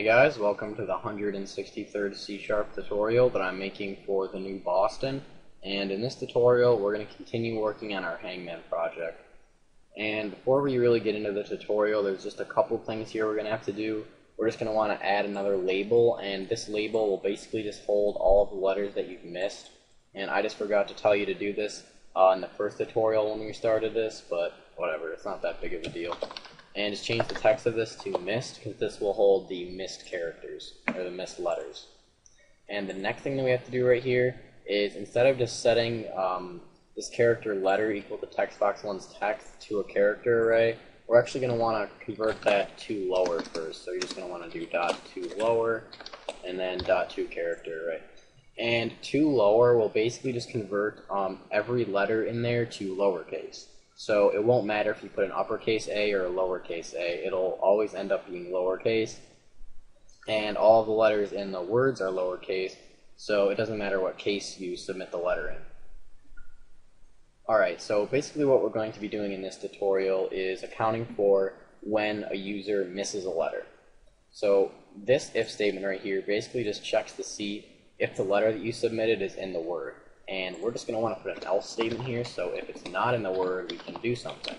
Hey guys, welcome to the 163rd C# tutorial that I'm making for the new Boston. And in this tutorial, we're going to continue working on our Hangman project. And before we really get into the tutorial, there's just a couple things here we're going to have to do. We're just going to want to add another label, and this label will basically just hold all of the letters that you've missed. And I just forgot to tell you to do this in the first tutorial when we started this, but whatever, it's not that big of a deal. And just change the text of this to missed, because this will hold the missed characters, or the missed letters. And the next thing that we have to do right here is, instead of just setting this character letter equal to text box 1's text to a character array, we're actually going to want to convert that to lower first. So you're just going to want to do .to lower, and then .to character array. And to lower will basically just convert every letter in there to lowercase. So it won't matter if you put an uppercase A or a lowercase a, it'll always end up being lowercase. And all of the letters in the words are lowercase, so it doesn't matter what case you submit the letter in. Alright, so basically what we're going to be doing in this tutorial is accounting for when a user misses a letter. So this if statement right here basically just checks to see if the letter that you submitted is in the word. And we're just going to want to put an else statement here, so if it's not in the word, we can do something.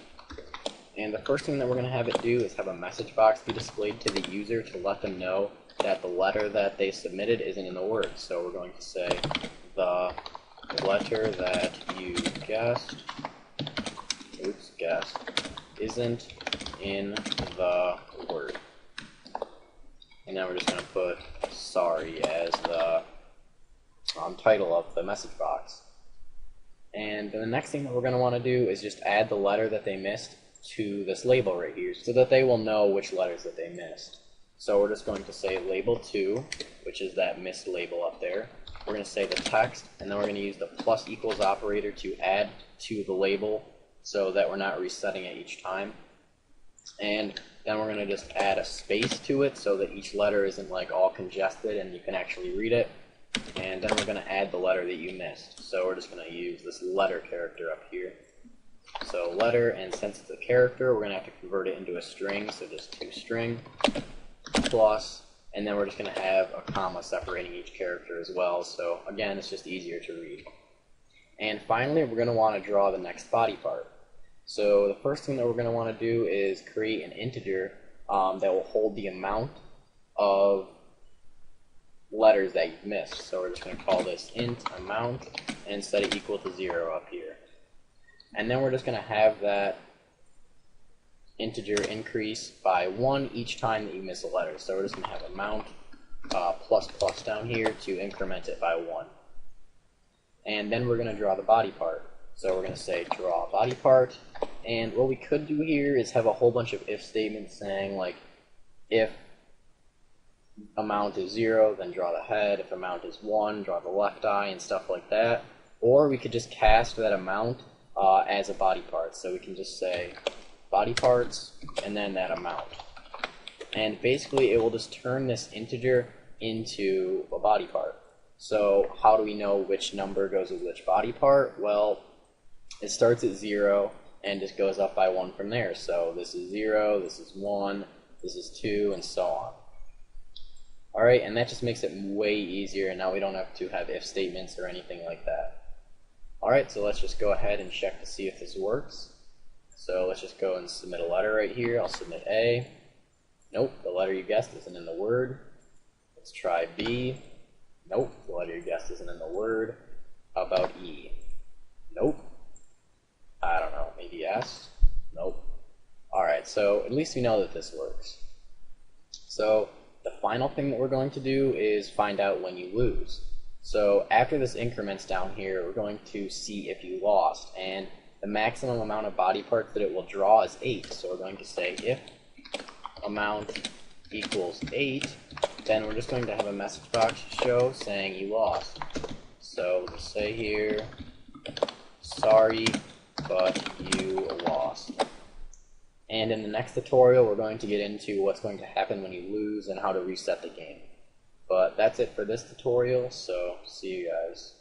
And the first thing that we're going to have it do is have a message box be displayed to the user to let them know that the letter that they submitted isn't in the word. So we're going to say the letter that you guessed isn't in the word. And then we're just going to put sorry as the title of the message box. And then the next thing that we're going to want to do is just add the letter that they missed to this label right here so that they will know which letters that they missed. So we're just going to say label 2, which is that missed label up there. We're going to say the text, and then we're going to use the plus equals operator to add to the label so that we're not resetting it each time. And then we're going to just add a space to it so that each letter isn't like all congested and you can actually read it. And then we're going to add the letter that you missed. So we're just going to use this letter character up here. So letter, and since it's a character, we're going to have to convert it into a string, so just toString plus, and then we're just going to have a comma separating each character as well. So again, it's just easier to read. And finally, we're going to want to draw the next body part. So the first thing that we're going to want to do is create an integer that will hold the amount of letters that you've missed. So we're just going to call this int amount and set it equal to 0 up here. And then we're just going to have that integer increase by 1 each time that you miss a letter. So we're just going to have amount plus plus down here to increment it by 1. And then we're going to draw the body part. So we're going to say draw body part. And what we could do here is have a whole bunch of if statements saying like if amount is 0, then draw the head. If amount is 1, draw the left eye, and stuff like that. Or we could just cast that amount as a body part. So we can just say body parts and then that amount. And basically it will just turn this integer into a body part. So how do we know which number goes with which body part? Well, it starts at 0 and just goes up by 1 from there. So this is 0, this is 1, this is 2, and so on. Alright, and that just makes it way easier, and now we don't have to have if statements or anything like that. Alright, so let's just go ahead and check to see if this works. So let's just go and submit a letter right here. I'll submit A. Nope, the letter you guessed isn't in the word. Let's try B. Nope, the letter you guessed isn't in the word. How about E? Nope. I don't know, maybe S? Nope. Alright, so at least we know that this works. So the final thing that we're going to do is find out when you lose. So after this increments down here, we're going to see if you lost. And the maximum amount of body parts that it will draw is 8. So we're going to say if amount equals 8, then we're just going to have a message box show saying you lost. So we'll say here, sorry, but you lost. And in the next tutorial, we're going to get into what's going to happen when you lose and how to reset the game. But that's it for this tutorial, so see you guys.